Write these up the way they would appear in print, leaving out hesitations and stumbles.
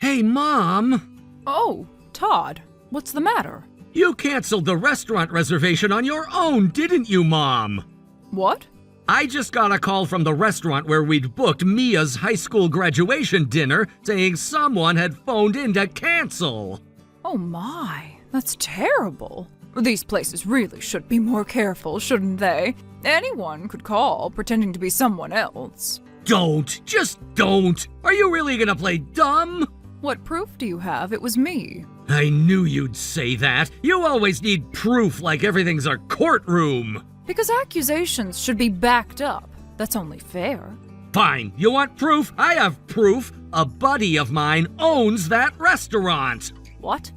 Hey, Mom! Oh, Todd, what's the matter? You canceled the restaurant reservation on your own, didn't you, Mom? What? I just got a call from the restaurant where we'd booked Mia's high school graduation dinner saying someone had phoned in to cancel. Oh my, that's terrible. These places really should be more careful, shouldn't they? Anyone could call pretending to be someone else. Just don't! Are you really gonna play dumb? What proof do you have it was me? I knew you'd say that. You always need proof like everything's a courtroom. Because accusations should be backed up. That's only fair. Fine, you want proof? I have proof. A buddy of mine owns that restaurant. What?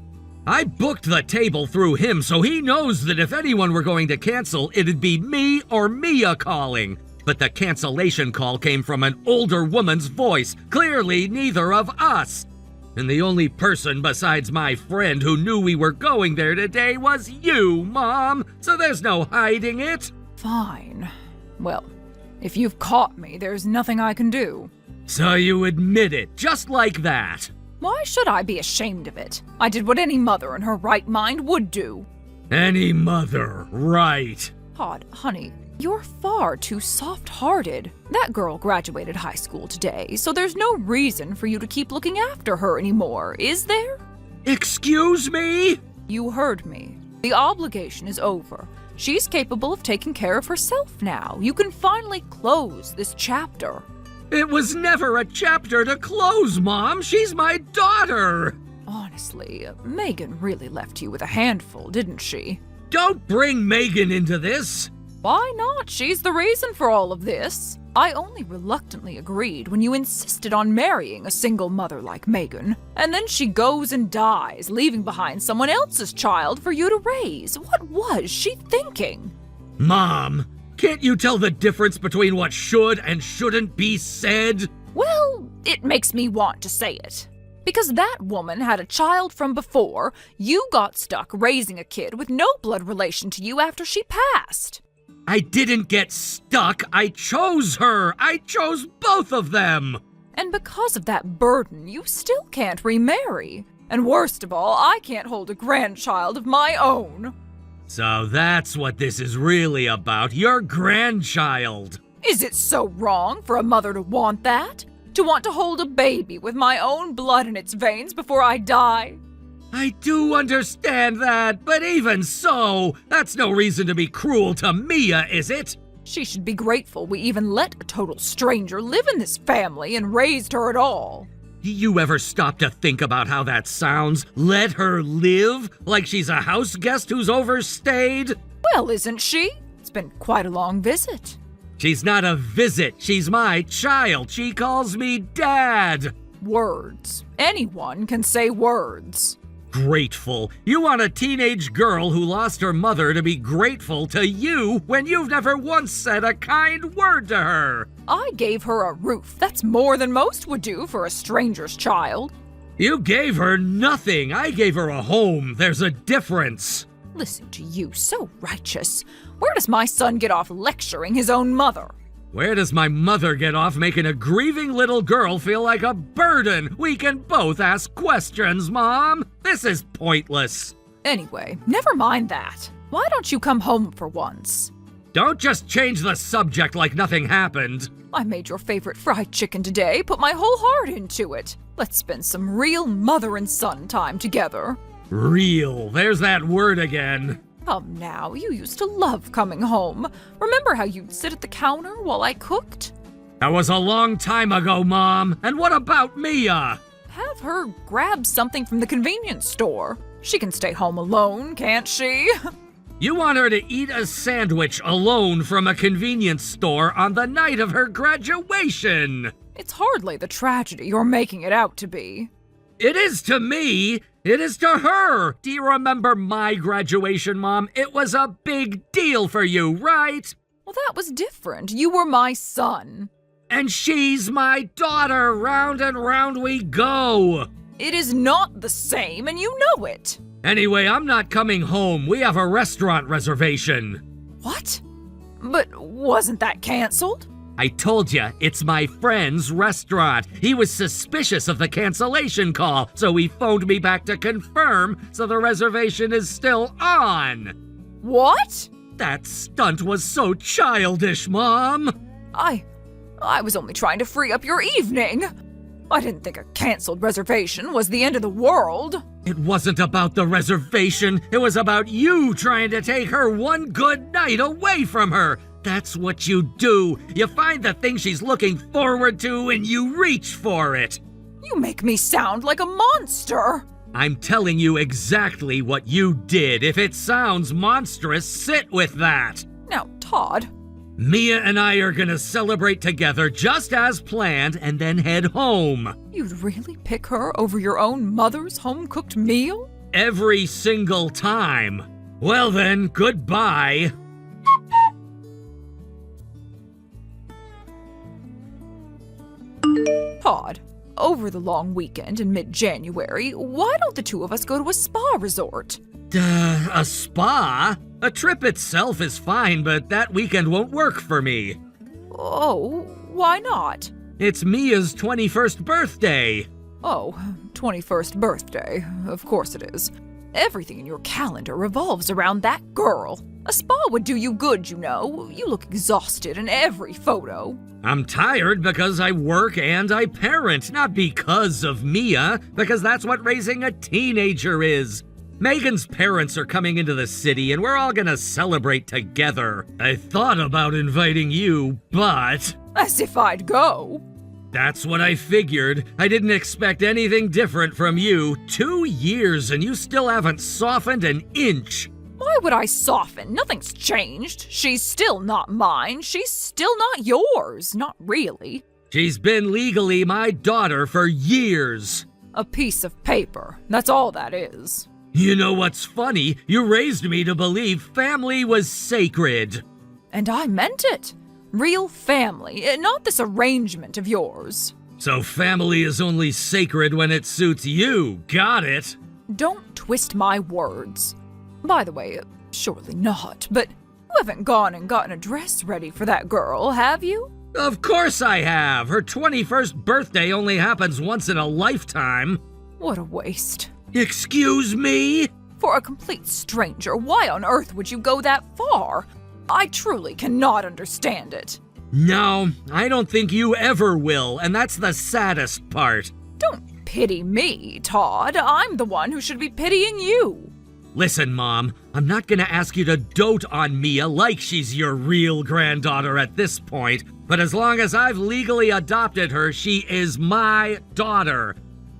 I booked the table through him, so he knows that if anyone were going to cancel, it'd be me or Mia calling. But the cancellation call came from an older woman's voice, clearly neither of us. And the only person besides my friend who knew we were going there today was you, Mom, so there's no hiding it. Fine. Well, if you've caught me, there's nothing I can do. So you admit it, just like that. Why should I be ashamed of it? I did what any mother in her right mind would do. Any mother, right. Todd, honey, you're far too soft-hearted. That girl graduated high school today, so there's no reason for you to keep looking after her anymore, is there? Excuse me? You heard me. The obligation is over. She's capable of taking care of herself now. You can finally close this chapter. It was never a chapter to close, Mom. She's my daughter. Honestly, Megan really left you with a handful, didn't she? Don't bring Megan into this. Why not? She's the reason for all of this. I only reluctantly agreed when you insisted on marrying a single mother like Megan. And then she goes and dies, leaving behind someone else's child for you to raise. What was she thinking? Mom, can't you tell the difference between what should and shouldn't be said? Well, it makes me want to say it. Because that woman had a child from before, you got stuck raising a kid with no blood relation to you after she passed. I didn't get stuck. I chose her. I chose both of them. And because of that burden, you still can't remarry. And worst of all, I can't hold a grandchild of my own. So that's what this is really about, your grandchild. Is it so wrong for a mother to want that? To want to hold a baby with my own blood in its veins before I die? I do understand that, but even so, that's no reason to be cruel to Mia, is it? She should be grateful we even let a total stranger live in this family and raised her at all. Do you ever stop to think about how that sounds? Let her live? Like she's a house guest who's overstayed? Well, isn't she? It's been quite a long visit. She's not a visit. She's my child. She calls me Dad. Words. Anyone can say words. Grateful. You want a teenage girl who lost her mother to be grateful to you when you've never once said a kind word to her. I gave her a roof. That's more than most would do for a stranger's child. You gave her nothing. I gave her a home. There's a difference. Listen to you, so righteous. Where does my son get off lecturing his own mother? Where does my mother get off making a grieving little girl feel like a burden? We can both ask questions, Mom. This is pointless. Anyway, never mind that. Why don't you come home for once? Don't just change the subject like nothing happened. I made your favorite fried chicken today, put my whole heart into it. Let's spend some real mother and son time together. Real. There's that word again. Come now, you used to love coming home. Remember how you'd sit at the counter while I cooked? That was a long time ago, Mom. And what about Mia? Have her grab something from the convenience store. She can stay home alone, can't she? You want her to eat a sandwich alone from a convenience store on the night of her graduation. It's hardly the tragedy you're making it out to be. It is to me. It is to her. Do you remember my graduation, Mom? It was a big deal for you, right? Well, that was different. You were my son. And she's my daughter. Round and round we go. It is not the same, and you know it. Anyway, I'm not coming home. We have a restaurant reservation. What? But wasn't that canceled? I told you, it's my friend's restaurant. He was suspicious of the cancellation call, so he phoned me back to confirm, so the reservation is still on. What? That stunt was so childish, Mom. I was only trying to free up your evening. I didn't think a canceled reservation was the end of the world. It wasn't about the reservation. It was about you trying to take her one good night away from her. That's what you do. You find the thing she's looking forward to and you reach for it. You make me sound like a monster. I'm telling you exactly what you did. If it sounds monstrous, sit with that. Now, Todd. Mia and I are gonna celebrate together just as planned and then head home. You'd really pick her over your own mother's home-cooked meal? Every single time. Well then, goodbye. Todd, over the long weekend in mid-January, why don't the two of us go to a spa resort? A spa? A trip itself is fine, but that weekend won't work for me. Oh, why not? It's Mia's 21st birthday. Oh, 21st birthday. Of course it is. Everything in your calendar revolves around that girl. A spa would do you good, you know. You look exhausted in every photo. I'm tired because I work and I parent, not because of Mia, because that's what raising a teenager is. Megan's parents are coming into the city and we're all gonna celebrate together. I thought about inviting you, but... As if I'd go. That's what I figured. I didn't expect anything different from you. 2 years and you still haven't softened an inch. Why would I soften? Nothing's changed. She's still not mine. She's still not yours. Not really. She's been legally my daughter for years. A piece of paper. That's all that is. You know what's funny? You raised me to believe family was sacred. And I meant it. Real family, not this arrangement of yours. So family is only sacred when it suits you. Got it? Don't twist my words. By the way, surely not, but you haven't gone and gotten a dress ready for that girl, have you? Of course I have. Her 21st birthday only happens once in a lifetime. What a waste. Excuse me? For a complete stranger, why on earth would you go that far? I truly cannot understand it. No, I don't think you ever will, and that's the saddest part. Don't pity me, Todd. I'm the one who should be pitying you. Listen, Mom, I'm not gonna ask you to dote on Mia like she's your real granddaughter at this point, but as long as I've legally adopted her, she is my daughter.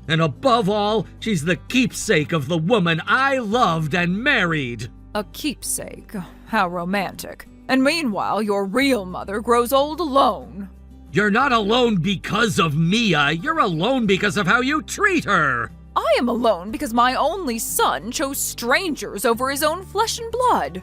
And above all, she's the keepsake of the woman I loved and married. A keepsake? How romantic. And meanwhile, your real mother grows old alone. You're not alone because of Mia. You're alone because of how you treat her. I am alone because my only son chose strangers over his own flesh and blood.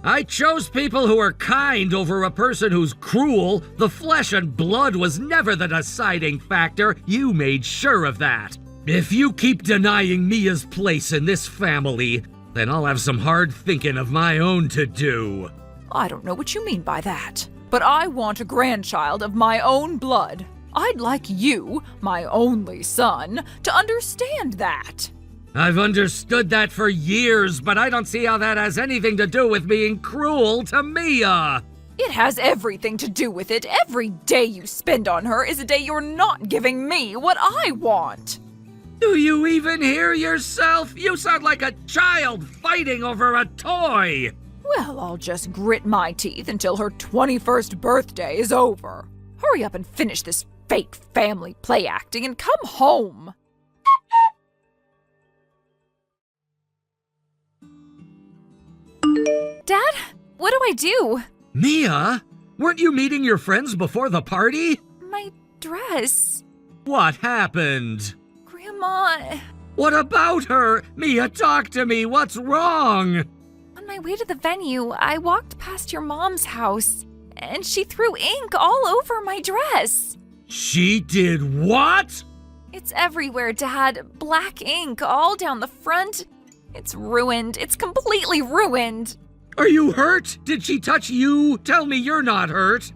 I chose people who are kind over a person who's cruel. The flesh and blood was never the deciding factor. You made sure of that. If you keep denying Mia's place in this family, then I'll have some hard thinking of my own to do. I don't know what you mean by that, but I want a grandchild of my own blood. I'd like you, my only son, to understand that. I've understood that for years, but I don't see how that has anything to do with being cruel to Mia. It has everything to do with it. Every day you spend on her is a day you're not giving me what I want. Do you even hear yourself? You sound like a child fighting over a toy. Well, I'll just grit my teeth until her 21st birthday is over. Hurry up and finish this fake family play acting and come home. Dad, what do I do? Mia, weren't you meeting your friends before the party? My dress. What happened? Grandma. What about her? Mia, talk to me. What's wrong? On my way to the venue, I walked past your mom's house, and she threw ink all over my dress. She did what? It's everywhere, Dad. Black ink all down the front. It's ruined. It's completely ruined. Are you hurt? Did she touch you? Tell me you're not hurt.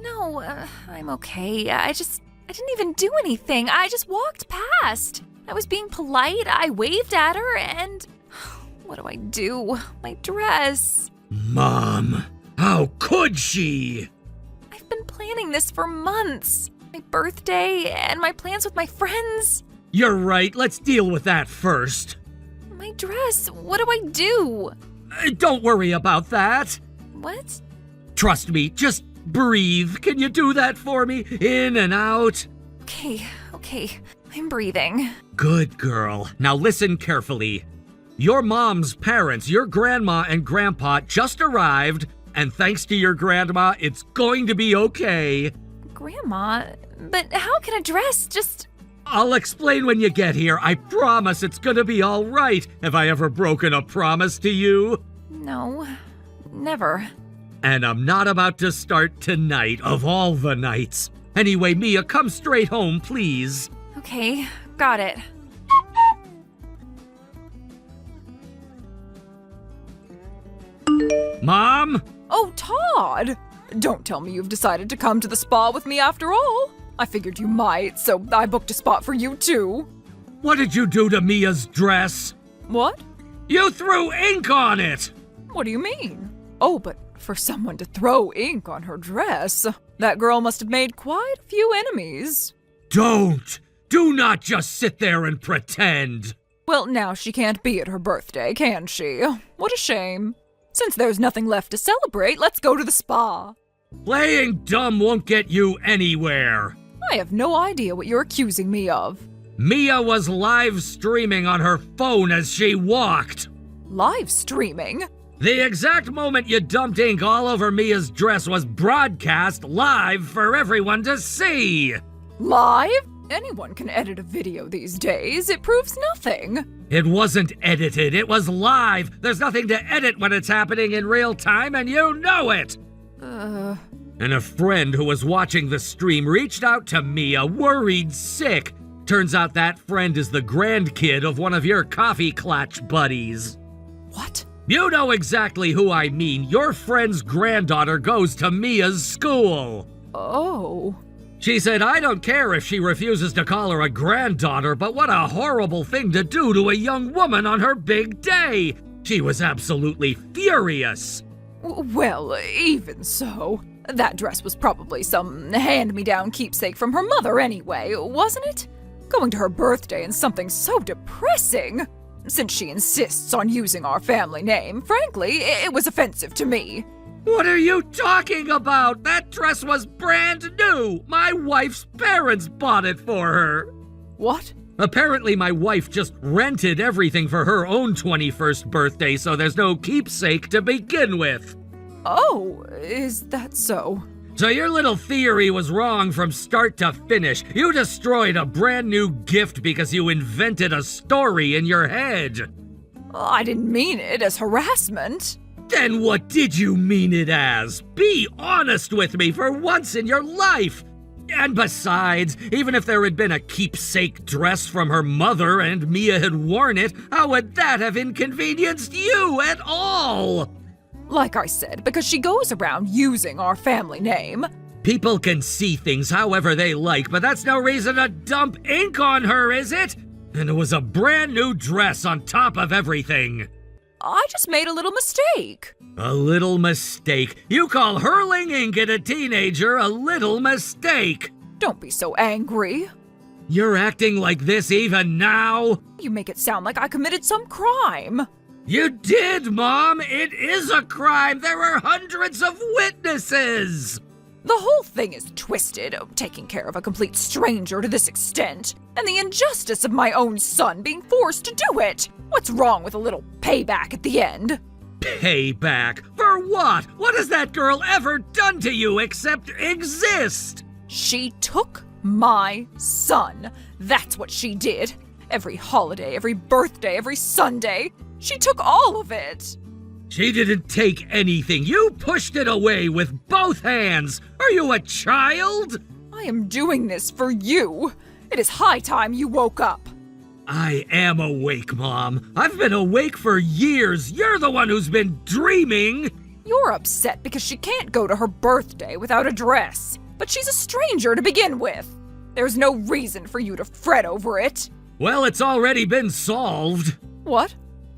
No, I'm okay. I didn't even do anything. I just walked past. I was being polite. I waved at her and... What do I do? My dress. Mom, how could she? I've been planning this for months. My birthday and my plans with my friends. You're right, let's deal with that first. My dress. What do I do? Don't worry about that. What? Trust me, just breathe. Can you do that for me? In and out. Okay. I'm breathing. Good girl. Now listen carefully. Your mom's parents, your grandma and grandpa, just arrived, and thanks to your grandma, it's going to be okay. Grandma? But how can a dress just... I'll explain when you get here. I promise it's gonna be all right. Have I ever broken a promise to you? No, never. And I'm not about to start tonight, of all the nights. Anyway, Mia, come straight home, please. Okay, got it. Mom? Oh, Todd! Don't tell me you've decided to come to the spa with me after all. I figured you might, so I booked a spot for you too. What did you do to Mia's dress? What? You threw ink on it! What do you mean? Oh, but for someone to throw ink on her dress, that girl must have made quite a few enemies. Don't! Do not just sit there and pretend! Well, now she can't be at her birthday, can she? What a shame. Since there's nothing left to celebrate, let's go to the spa. Playing dumb won't get you anywhere. I have no idea what you're accusing me of. Mia was live streaming on her phone as she walked. Live streaming? The exact moment you dumped ink all over Mia's dress was broadcast live for everyone to see. Live? Anyone can edit a video these days. It proves nothing. It wasn't edited. It was live. There's nothing to edit when it's happening in real time, and you know it. And a friend who was watching the stream reached out to Mia, worried sick. Turns out that friend is the grandkid of one of your coffee clutch buddies. What? You know exactly who I mean. Your friend's granddaughter goes to Mia's school. Oh. She said, I don't care if she refuses to call her a granddaughter, but what a horrible thing to do to a young woman on her big day. She was absolutely furious. Well, even so, that dress was probably some hand-me-down keepsake from her mother anyway, wasn't it? Going to her birthday in something so depressing. Since she insists on using our family name, frankly, it was offensive to me. What are you talking about? That dress was brand new. My wife's parents bought it for her. What? Apparently my wife just rented everything for her own 21st birthday, so there's no keepsake to begin with. Oh, is that so? So your little theory was wrong from start to finish. You destroyed a brand new gift because you invented a story in your head. I didn't mean it as harassment. Then what did you mean it as? Be honest with me for once in your life. And besides, even if there had been a keepsake dress from her mother and Mia had worn it, how would that have inconvenienced you at all? Like I said, because she goes around using our family name. People can see things however they like, but that's no reason to dump ink on her, is it? And it was a brand new dress on top of everything. I just made a little mistake. A little mistake? You call hurling ink at a teenager a little mistake? Don't be so angry. You're acting like this even now? You make it sound like I committed some crime. You did, Mom! It is a crime! There are hundreds of witnesses! The whole thing is twisted, taking care of a complete stranger to this extent, and the injustice of my own son being forced to do it. What's wrong with a little payback at the end? Payback? For what? What has that girl ever done to you except exist? She took my son. That's what she did. Every holiday, every birthday, every Sunday. She took all of it. She didn't take anything. You pushed it away with both hands. Are you a child? I am doing this for you. It is high time you woke up. I am awake, Mom. I've been awake for years. You're the one who's been dreaming. You're upset because she can't go to her birthday without a dress, but she's a stranger to begin with. There's no reason for you to fret over it. Well, it's already been solved. What?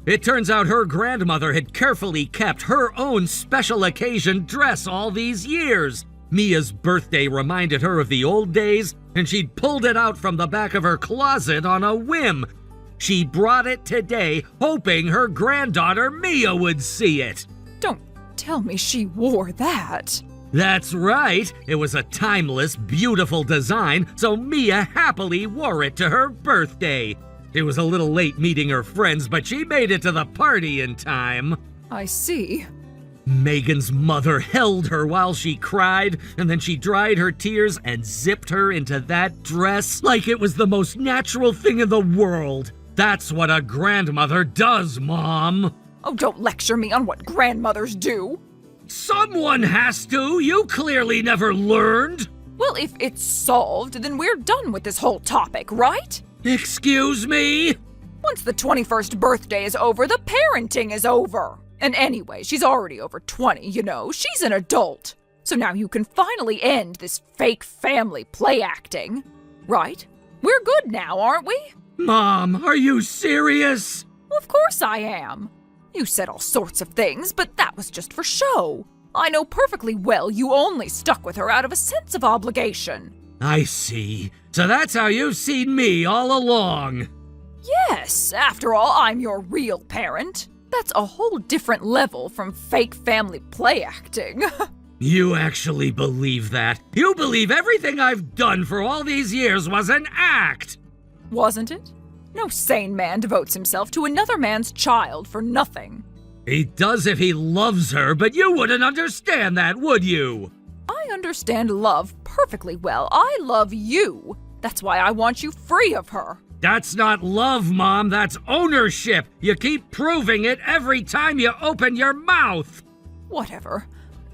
It turns out her grandmother had carefully kept her own special occasion dress all these years. Mia's birthday reminded her of the old days, and she'd pulled it out from the back of her closet on a whim. She brought it today, hoping her granddaughter Mia would see it. Don't tell me she wore that. That's right. It was a timeless, beautiful design, so Mia happily wore it to her birthday. It was a little late meeting her friends, but she made it to the party in time. I see. Megan's mother held her while she cried, and then she dried her tears and zipped her into that dress like it was the most natural thing in the world. That's what a grandmother does, Mom. Oh, don't lecture me on what grandmothers do. Someone has to. You clearly never learned. Well, if it's solved, then we're done with this whole topic, right? Excuse me? Once the 21st birthday is over, the parenting is over. And anyway, she's already over 20, you know. She's an adult. So now you can finally end this fake family play acting. Right? We're good now, aren't we? Mom, are you serious? Well, of course I am. You said all sorts of things, but that was just for show. I know perfectly well you only stuck with her out of a sense of obligation. I see. So that's how you've seen me all along. Yes, after all, I'm your real parent. That's a whole different level from fake family play acting. You actually believe that? You believe everything I've done for all these years was an act? Wasn't it? No sane man devotes himself to another man's child for nothing. He does if he loves her, but you wouldn't understand that, would you? I understand love perfectly well. I love you. That's why I want you free of her. That's not love, Mom. That's ownership. You keep proving it every time you open your mouth. Whatever.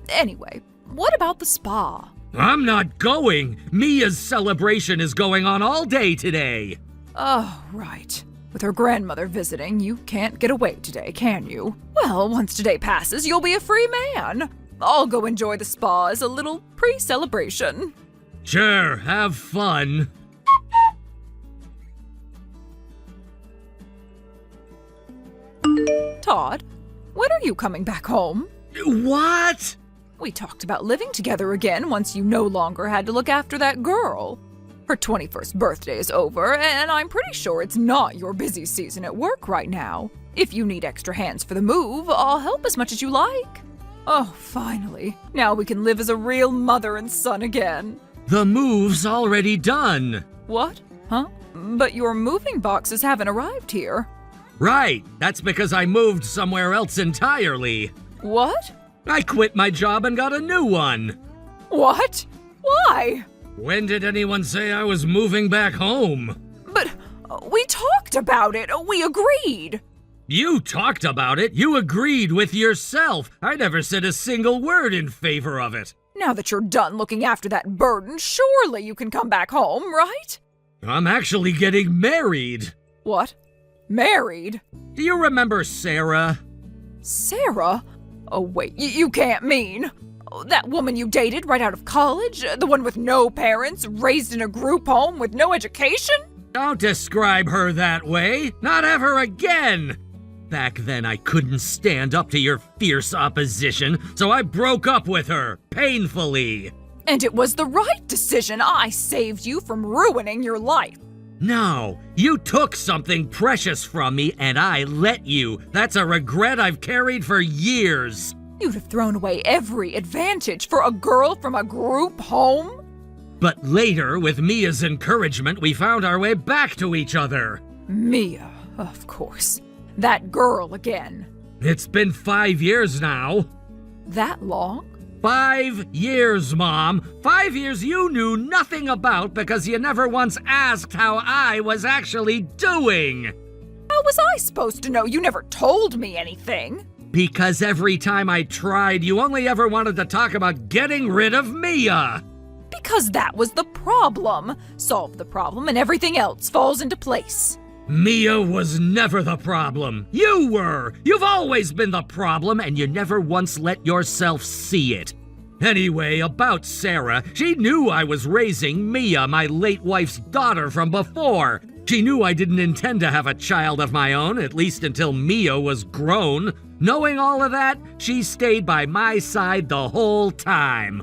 Anyway, what about the spa? I'm not going. Mia's celebration is going on all day today. Oh, right. With her grandmother visiting, you can't get away today, can you? Well, once today passes, you'll be a free man. I'll go enjoy the spa as a little pre-celebration. Sure, have fun. Todd, when are you coming back home? What? We talked about living together again once you no longer had to look after that girl. Her 21st birthday is over, and I'm pretty sure it's not your busy season at work right now. If you need extra hands for the move, I'll help as much as you like. Oh, finally. Now we can live as a real mother and son again. The move's already done. What? Huh? But your moving boxes haven't arrived here. Right, that's because I moved somewhere else entirely. What? I quit my job and got a new one. What? Why? When did anyone say I was moving back home? But we talked about it. We agreed. You talked about it. You agreed with yourself. I never said a single word in favor of it. Now that you're done looking after that burden, surely you can come back home, right? I'm actually getting married. What? Married? Do you remember Sarah? Sarah? Oh, wait, you can't mean. Oh, that woman you dated right out of college? The one with no parents, raised in a group home with no education? Don't describe her that way. Not ever again. Back then, I couldn't stand up to your fierce opposition, so I broke up with her, painfully. And it was the right decision. I saved you from ruining your life. No, you took something precious from me and I let you. That's a regret I've carried for years. You'd have thrown away every advantage for a girl from a group home? But later, with Mia's encouragement, we found our way back to each other. Mia, of course. That girl again. It's been 5 years now. That long? 5 years, Mom. 5 years you knew nothing about because you never once asked how I was actually doing. How was I supposed to know? You never told me anything. Because every time I tried, you only ever wanted to talk about getting rid of Mia. Because that was the problem. Solve the problem and everything else falls into place. Mia was never the problem. You were. You've always been the problem, and you never once let yourself see it. Anyway, about Sarah, she knew I was raising Mia, my late wife's daughter, from before. She knew I didn't intend to have a child of my own, at least until Mia was grown. Knowing all of that, she stayed by my side the whole time.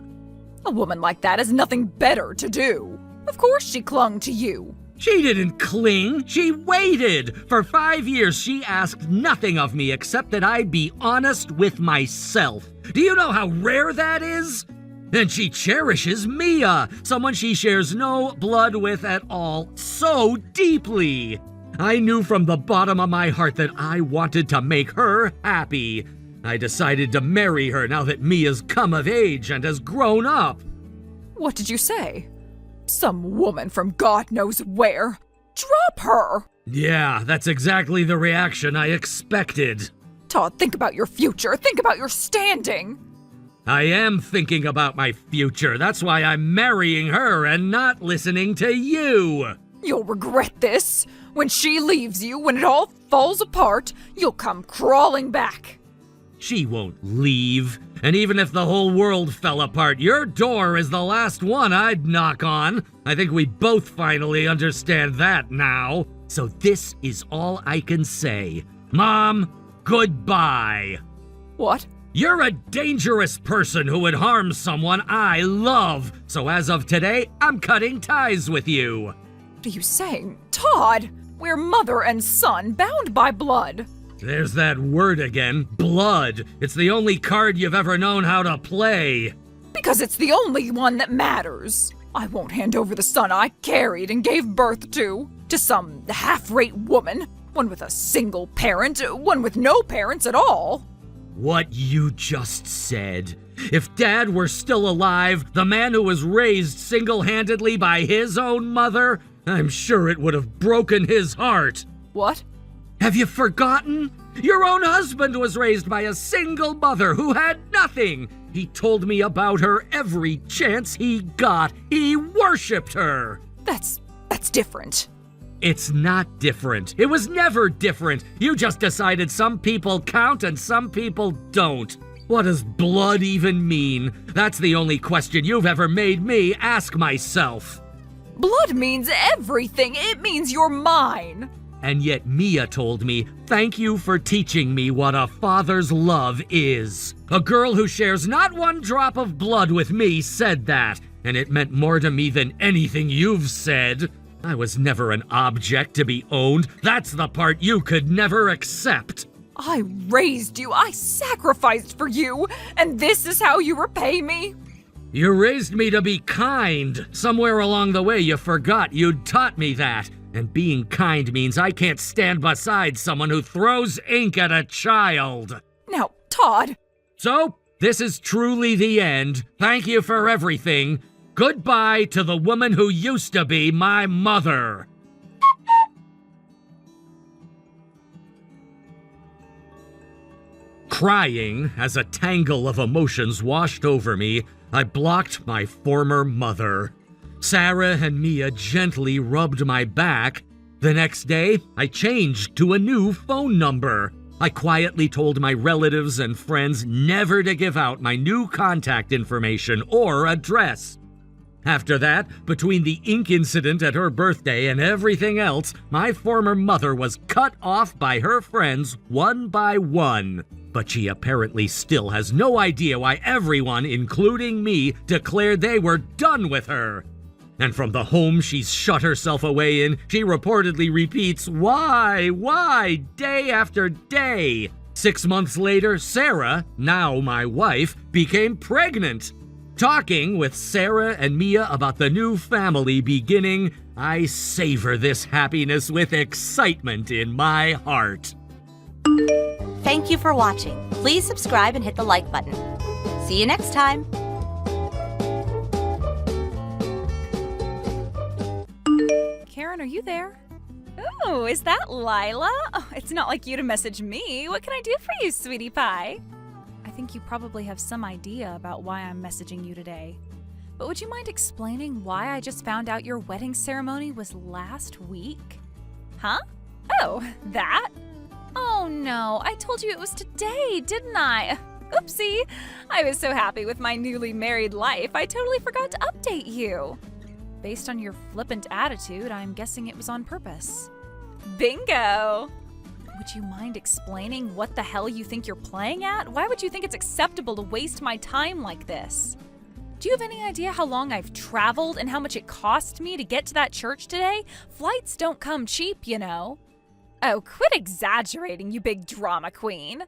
A woman like that has nothing better to do. Of course she clung to you. She didn't cling, she waited. For 5 years, she asked nothing of me except that I be honest with myself. Do you know how rare that is? And she cherishes Mia, someone she shares no blood with at all, so deeply. I knew from the bottom of my heart that I wanted to make her happy. I decided to marry her now that Mia's come of age and has grown up. What did you say? Some woman from God knows where. Drop her! Yeah, that's exactly the reaction I expected. Todd, think about your future. Think about your standing. I am thinking about my future. That's why I'm marrying her and not listening to you. You'll regret this. When she leaves you, when it all falls apart, you'll come crawling back. She won't leave. And even if the whole world fell apart, your door is the last one I'd knock on. I think we both finally understand that now. So this is all I can say. Mom, goodbye. What? You're a dangerous person who would harm someone I love. So as of today, I'm cutting ties with you. What are you saying? Todd, we're mother and son, bound by blood. There's that word again, blood. It's the only card you've ever known how to play. Because it's the only one that matters. I won't hand over the son I carried and gave birth to some half-rate woman. One with a single parent, one with no parents at all. What you just said. If Dad were still alive, the man who was raised single-handedly by his own mother, I'm sure it would have broken his heart. What? Have you forgotten? Your own husband was raised by a single mother who had nothing. He told me about her every chance he got. He worshipped her. That's different. It's not different. It was never different. You just decided some people count and some people don't. What does blood even mean? That's the only question you've ever made me ask myself. Blood means everything. It means you're mine. And yet Mia told me, thank you for teaching me what a father's love is. A girl who shares not one drop of blood with me said that, and it meant more to me than anything you've said. I was never an object to be owned. That's the part you could never accept. I raised you. I sacrificed for you. And this is how you repay me? You raised me to be kind. Somewhere along the way you forgot you'd taught me that. And being kind means I can't stand beside someone who throws ink at a child. Now, Todd. So, this is truly the end. Thank you for everything. Goodbye to the woman who used to be my mother. Crying as a tangle of emotions washed over me, I blocked my former mother. Sarah and Mia gently rubbed my back. The next day, I changed to a new phone number. I quietly told my relatives and friends never to give out my new contact information or address. After that, between the ink incident at her birthday and everything else, my former mother was cut off by her friends one by one. But she apparently still has no idea why everyone, including me, declared they were done with her. And from the home she's shut herself away in, she reportedly repeats, why, day after day. 6 months later, Sarah, now my wife, became pregnant. Talking with Sarah and Mia about the new family beginning, I savor this happiness with excitement in my heart. Thank you for watching. Please subscribe and hit the like button. See you next time. Karen, are you there? Oh, is that Lila? Oh, it's not like you to message me. What can I do for you, sweetie pie? I think you probably have some idea about why I'm messaging you today. But would you mind explaining why I just found out your wedding ceremony was last week? Huh? Oh, that? Oh no, I told you it was today, didn't I? Oopsie. I was so happy with my newly married life, I totally forgot to update you. Based on your flippant attitude, I'm guessing it was on purpose. Bingo! Would you mind explaining what the hell you think you're playing at? Why would you think it's acceptable to waste my time like this? Do you have any idea how long I've traveled and how much it cost me to get to that church today? Flights don't come cheap, you know. Oh, quit exaggerating, you big drama queen.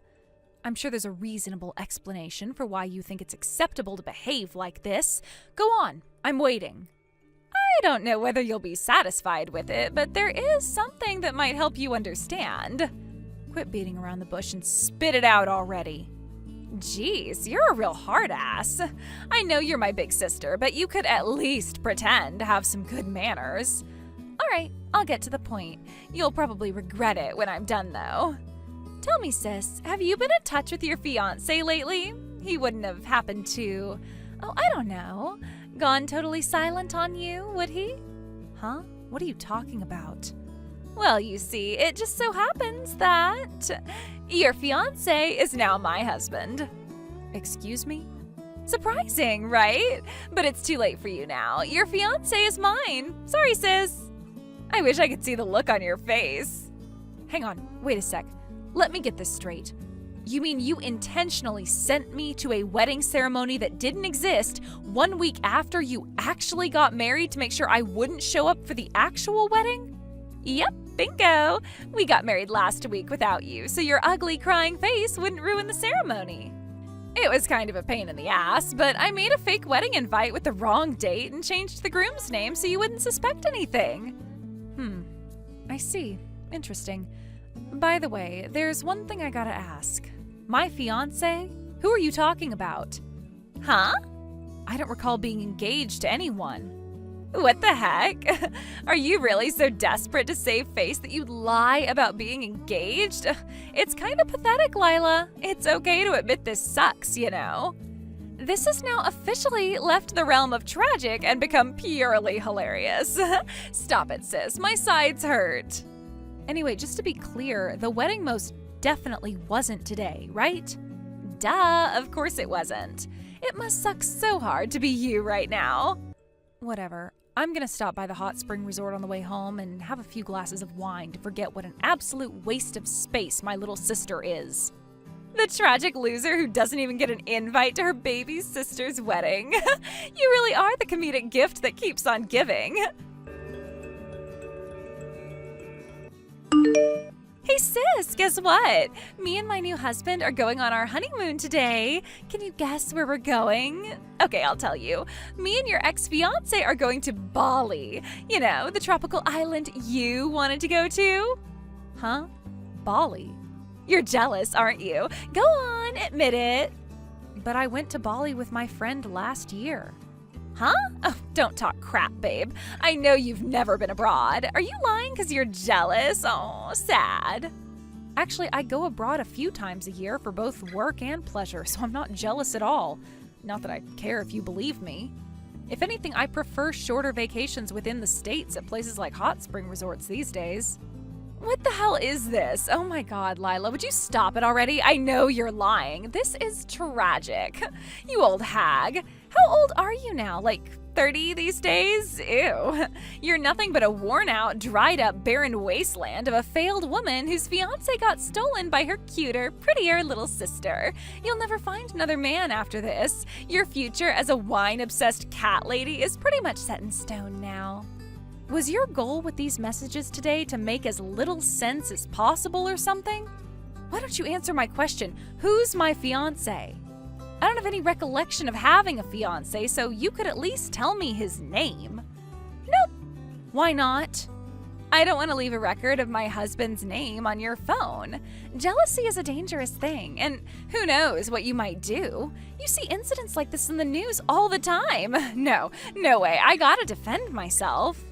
I'm sure there's a reasonable explanation for why you think it's acceptable to behave like this. Go on, I'm waiting. I don't know whether you'll be satisfied with it, but there is something that might help you understand. Quit beating around the bush and spit it out already. Geez, you're a real hard ass. I know you're my big sister, but you could at least pretend to have some good manners. All right, I'll get to the point. You'll probably regret it when I'm done, though. Tell me, sis, have you been in touch with your fiancé lately? He wouldn't have happened to, I don't know, gone totally silent on you, would he? Huh? What are you talking about? Well, you see, it just so happens that your fiancé is now my husband. Excuse me? Surprising, right? But it's too late for you now. Your fiancé is mine. Sorry, sis. I wish I could see the look on your face. Hang on, wait a sec. Let me get this straight. You mean you intentionally sent me to a wedding ceremony that didn't exist 1 week after you actually got married to make sure I wouldn't show up for the actual wedding? Yep, bingo. We got married last week without you, so your ugly crying face wouldn't ruin the ceremony. It was kind of a pain in the ass, but I made a fake wedding invite with the wrong date and changed the groom's name so you wouldn't suspect anything. I see. Interesting. By the way, there's one thing I gotta ask. My fiancé? Who are you talking about? Huh? I don't recall being engaged to anyone. What the heck? Are you really so desperate to save face that you'd lie about being engaged? It's kind of pathetic, Lila. It's okay to admit this sucks, you know. This has now officially left the realm of tragic and become purely hilarious. Stop it, sis. My sides hurt. Anyway, just to be clear, the wedding most definitely wasn't today, right? Duh, of course it wasn't. It must suck so hard to be you right now. Whatever. I'm gonna stop by the hot spring resort on the way home and have a few glasses of wine to forget what an absolute waste of space my little sister is. The tragic loser who doesn't even get an invite to her baby sister's wedding. You really are the comedic gift that keeps on giving. Hey sis, guess what? Me and my new husband are going on our honeymoon today. Can you guess where we're going? Okay, I'll tell you. Me and your ex-fiancé are going to Bali. You know, the tropical island you wanted to go to. Huh? Bali? You're jealous, aren't you? Go on, admit it. But I went to Bali with my friend last year. Huh? Oh, don't talk crap, babe. I know you've never been abroad. Are you lying because you're jealous? Oh, sad. Actually, I go abroad a few times a year for both work and pleasure, so I'm not jealous at all. Not that I care if you believe me. If anything, I prefer shorter vacations within the States at places like hot spring resorts these days. What the hell is this? Oh my god, Lila, would you stop it already? I know you're lying. This is tragic. You old hag. How old are you now? Like 30 these days? Ew. You're nothing but a worn-out, dried-up, barren wasteland of a failed woman whose fiancé got stolen by her cuter, prettier little sister. You'll never find another man after this. Your future as a wine-obsessed cat lady is pretty much set in stone now. Was your goal with these messages today to make as little sense as possible or something? Why don't you answer my question? Who's my fiancé? I don't have any recollection of having a fiancé, so you could at least tell me his name. Nope. Why not? I don't want to leave a record of my husband's name on your phone. Jealousy is a dangerous thing, and who knows what you might do. You see incidents like this in the news all the time. No way. I gotta defend myself.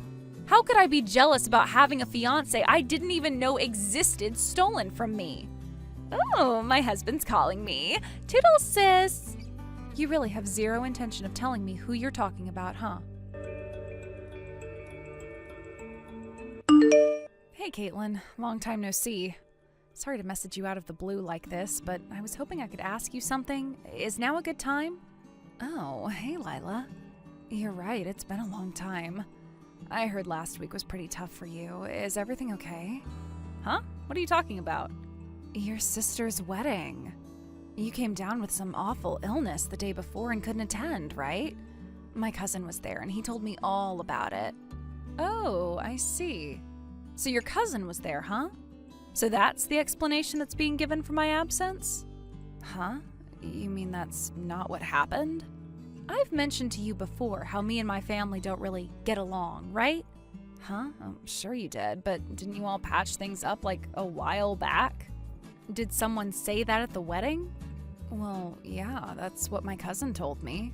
How could I be jealous about having a fiancé I didn't even know existed stolen from me? Oh, my husband's calling me. Toodles, sis. You really have zero intention of telling me who you're talking about, huh? Hey, Caitlin. Long time no see. Sorry to message you out of the blue like this, but I was hoping I could ask you something. Is now a good time? Oh, hey, Lila. You're right, it's been a long time. I heard last week was pretty tough for you. Is everything okay? Huh? What are you talking about? Your sister's wedding. You came down with some awful illness the day before and couldn't attend, right? My cousin was there and he told me all about it. Oh, I see. So your cousin was there, huh? So that's the explanation that's being given for my absence? Huh? You mean that's not what happened? I've mentioned to you before how me and my family don't really get along, right? Huh? I'm sure you did, but didn't you all patch things up like a while back? Did someone say that at the wedding? Well, yeah, that's what my cousin told me.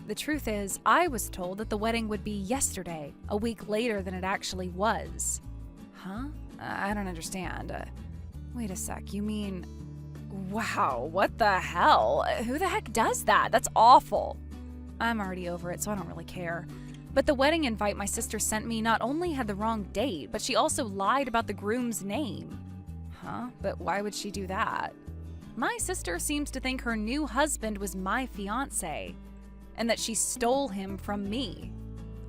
The truth is, I was told that the wedding would be yesterday, a week later than it actually was. Huh? I don't understand. Wait a sec, you mean... Wow, what the hell? Who the heck does that? That's awful. I'm already over it, so I don't really care. But the wedding invite my sister sent me not only had the wrong date, but she also lied about the groom's name. Huh? But why would she do that? My sister seems to think her new husband was my fiancé, and that she stole him from me.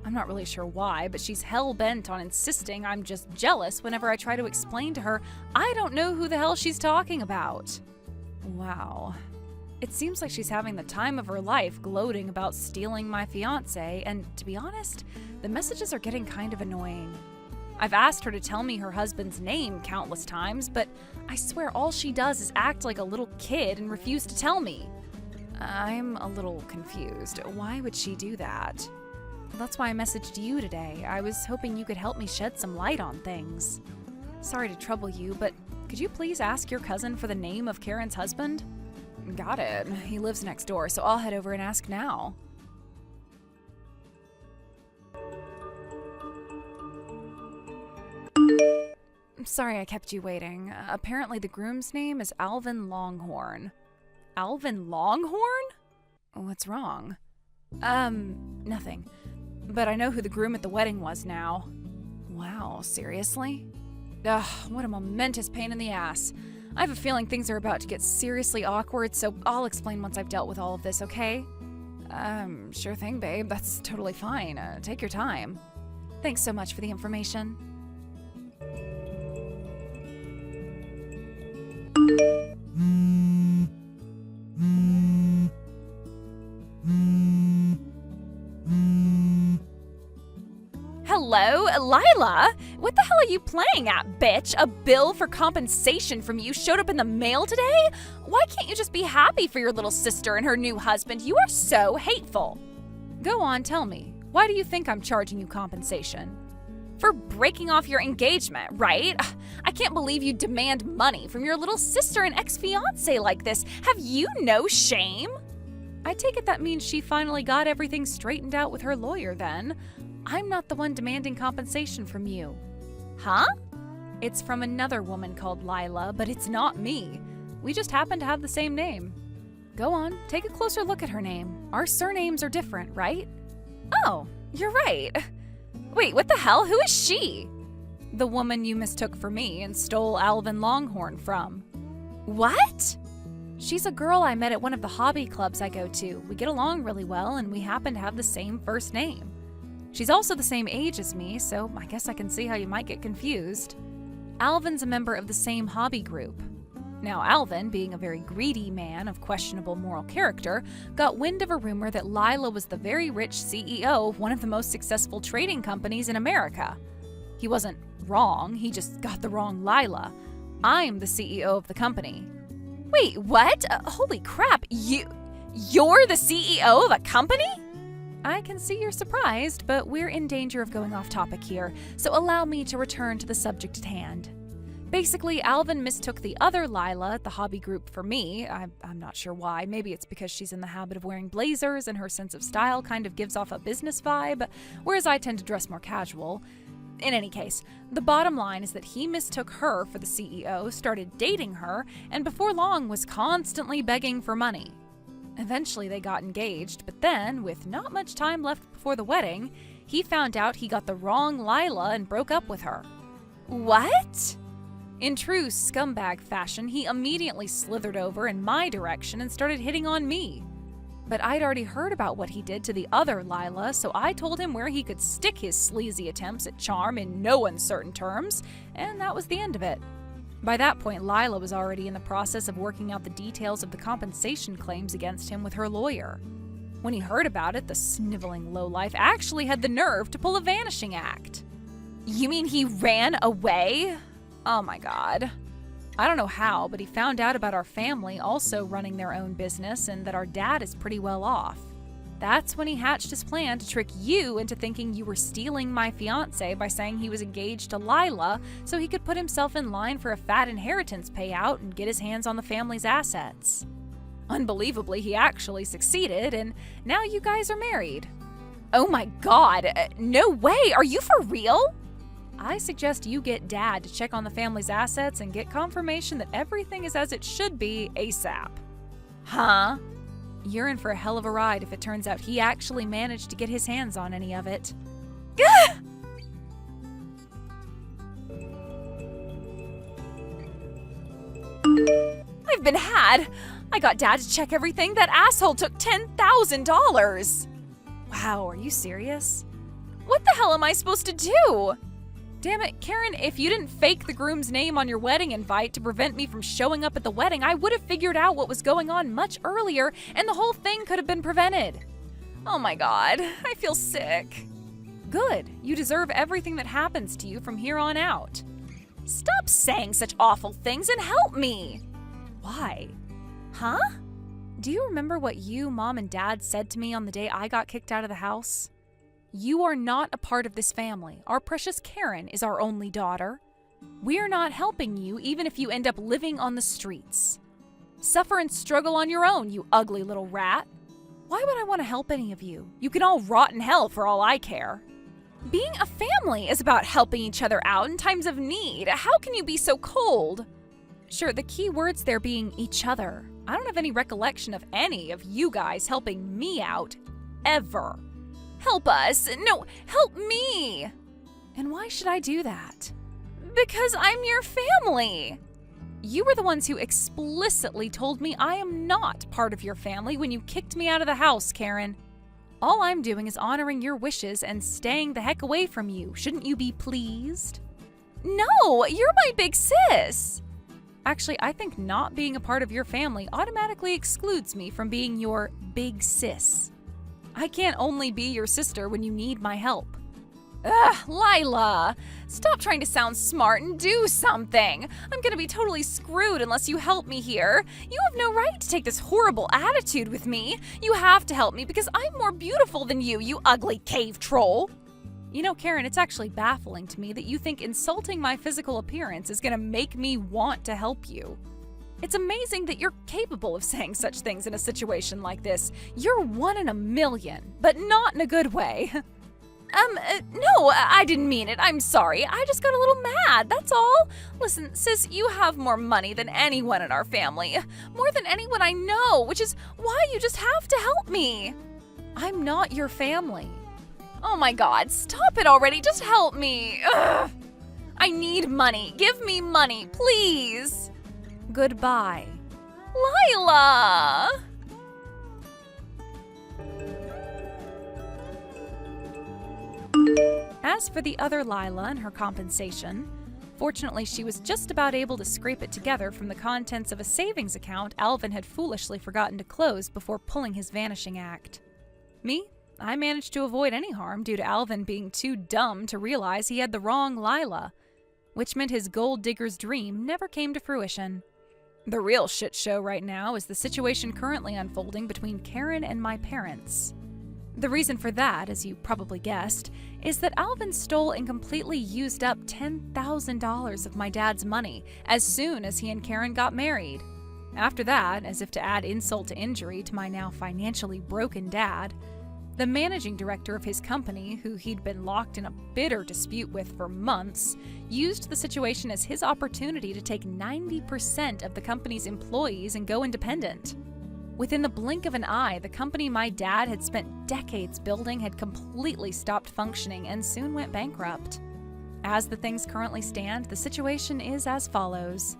I'm not really sure why, but she's hell-bent on insisting I'm just jealous whenever I try to explain to her I don't know who the hell she's talking about. Wow. It seems like she's having the time of her life gloating about stealing my fiancé, and to be honest, the messages are getting kind of annoying. I've asked her to tell me her husband's name countless times, but I swear all she does is act like a little kid and refuse to tell me. I'm a little confused. Why would she do that? That's why I messaged you today. I was hoping you could help me shed some light on things. Sorry to trouble you, but could you please ask your cousin for the name of Karen's husband? Got it. He lives next door, so I'll head over and ask now. I'm sorry I kept you waiting. Apparently the groom's name is Alvin Longhorn. Alvin Longhorn? What's wrong? Nothing. But I know who the groom at the wedding was now. Wow, seriously? Ugh, what a momentous pain in the ass. I have a feeling things are about to get seriously awkward, so I'll explain once I've dealt with all of this, okay? Sure thing, babe. That's totally fine. Take your time. Thanks so much for the information. Hello, Lila? What the hell are you playing at, bitch? A bill for compensation from you showed up in the mail today? Why can't you just be happy for your little sister and her new husband? You are so hateful. Go on, tell me. Why do you think I'm charging you compensation? For breaking off your engagement, right? I can't believe you demand money from your little sister and ex-fiancé like this. Have you no shame? I take it that means she finally got everything straightened out with her lawyer then. I'm not the one demanding compensation from you. Huh? It's from another woman called Lila, but it's not me. We just happen to have the same name. Go on, take a closer look at her name. Our surnames are different, right? Oh, you're right. Wait, what the hell? Who is she? The woman you mistook for me and stole Alvin Longhorn from. What? She's a girl I met at one of the hobby clubs I go to. We get along really well, and we happen to have the same first name. She's also the same age as me, so I guess I can see how you might get confused. Alvin's a member of the same hobby group. Now, Alvin, being a very greedy man of questionable moral character, got wind of a rumor that Lila was the very rich CEO of one of the most successful trading companies in America. He wasn't wrong, he just got the wrong Lila. I'm the CEO of the company. Wait, what? Holy crap, you're the CEO of a company? I can see you're surprised, but we're in danger of going off topic here, so allow me to return to the subject at hand. Basically, Alvin mistook the other Lila at the hobby group for me. I'm not sure why. Maybe it's because she's in the habit of wearing blazers and her sense of style kind of gives off a business vibe, whereas I tend to dress more casual. In any case, the bottom line is that he mistook her for the CEO, started dating her, and before long was constantly begging for money. Eventually they got engaged, but then, with not much time left before the wedding, he found out he got the wrong Lila and broke up with her. What? In true scumbag fashion, he immediately slithered over in my direction and started hitting on me. But I'd already heard about what he did to the other Lila, so I told him where he could stick his sleazy attempts at charm in no uncertain terms, and that was the end of it. By that point, Lila was already in the process of working out the details of the compensation claims against him with her lawyer. When he heard about it, the sniveling lowlife actually had the nerve to pull a vanishing act. You mean he ran away? Oh my god. I don't know how, but he found out about our family also running their own business and that our dad is pretty well off. That's when he hatched his plan to trick you into thinking you were stealing my fiancé by saying he was engaged to Lila so he could put himself in line for a fat inheritance payout and get his hands on the family's assets. Unbelievably, he actually succeeded, and now you guys are married. Oh my god, no way, are you for real? I suggest you get Dad to check on the family's assets and get confirmation that everything is as it should be ASAP. Huh? You're in for a hell of a ride if it turns out he actually managed to get his hands on any of it. Gah! I've been had! I got Dad to check everything. That asshole took $10,000! Wow, are you serious? What the hell am I supposed to do? Damn it, Karen, if you didn't fake the groom's name on your wedding invite to prevent me from showing up at the wedding, I would have figured out what was going on much earlier and the whole thing could have been prevented. Oh my god, I feel sick. Good, you deserve everything that happens to you from here on out. Stop saying such awful things and help me! Why? Huh? Do you remember what you, Mom, and Dad said to me on the day I got kicked out of the house? You are not a part of this family. Our precious Karen is our only daughter. We're not helping you even if you end up living on the streets. Suffer and struggle on your own, you ugly little rat. Why would I want to help any of you? You can all rot in hell for all I care. Being a family is about helping each other out in times of need. How can you be so cold? Sure, the key words there being each other. I don't have any recollection of any of you guys helping me out, ever. Help us. No, help me. And why should I do that? Because I'm your family. You were the ones who explicitly told me I am not part of your family when you kicked me out of the house, Karen. All I'm doing is honoring your wishes and staying the heck away from you. Shouldn't you be pleased? No, you're my big sis. Actually, I think not being a part of your family automatically excludes me from being your big sis. I can't only be your sister when you need my help. Ugh, Lila! Stop trying to sound smart and do something! I'm gonna be totally screwed unless you help me here. You have no right to take this horrible attitude with me. You have to help me because I'm more beautiful than you, you ugly cave troll! You know, Karen, it's actually baffling to me that you think insulting my physical appearance is gonna make me want to help you. It's amazing that you're capable of saying such things in a situation like this. You're one in a million, but not in a good way. No, I didn't mean it. I'm sorry. I just got a little mad, that's all. Listen, sis, you have more money than anyone in our family. More than anyone I know, which is why you just have to help me. I'm not your family. Oh my god, stop it already. Just help me. Ugh. I need money. Give me money, please. Goodbye. Lila! As for the other Lila and her compensation, fortunately she was just about able to scrape it together from the contents of a savings account Alvin had foolishly forgotten to close before pulling his vanishing act. Me? I managed to avoid any harm due to Alvin being too dumb to realize he had the wrong Lila, which meant his gold digger's dream never came to fruition. The real shit show right now is the situation currently unfolding between Karen and my parents. The reason for that, as you probably guessed, is that Alvin stole and completely used up $10,000 of my dad's money as soon as he and Karen got married. After that, as if to add insult to injury to my now financially broken dad, the managing director of his company, who he'd been locked in a bitter dispute with for months, used the situation as his opportunity to take 90% of the company's employees and go independent. Within the blink of an eye, the company my dad had spent decades building had completely stopped functioning and soon went bankrupt. As the things currently stand, the situation is as follows.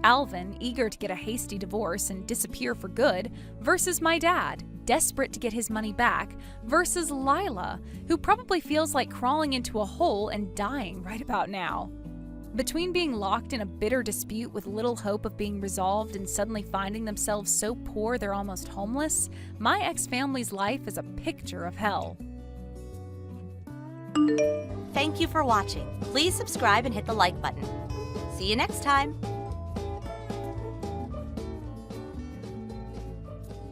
Alvin, eager to get a hasty divorce and disappear for good, versus my dad, desperate to get his money back, versus Lila, who probably feels like crawling into a hole and dying right about now. Between being locked in a bitter dispute with little hope of being resolved and suddenly finding themselves so poor they're almost homeless, my ex-family's life is a picture of hell. Thank you for watching. Please subscribe and hit the like button. See you next time.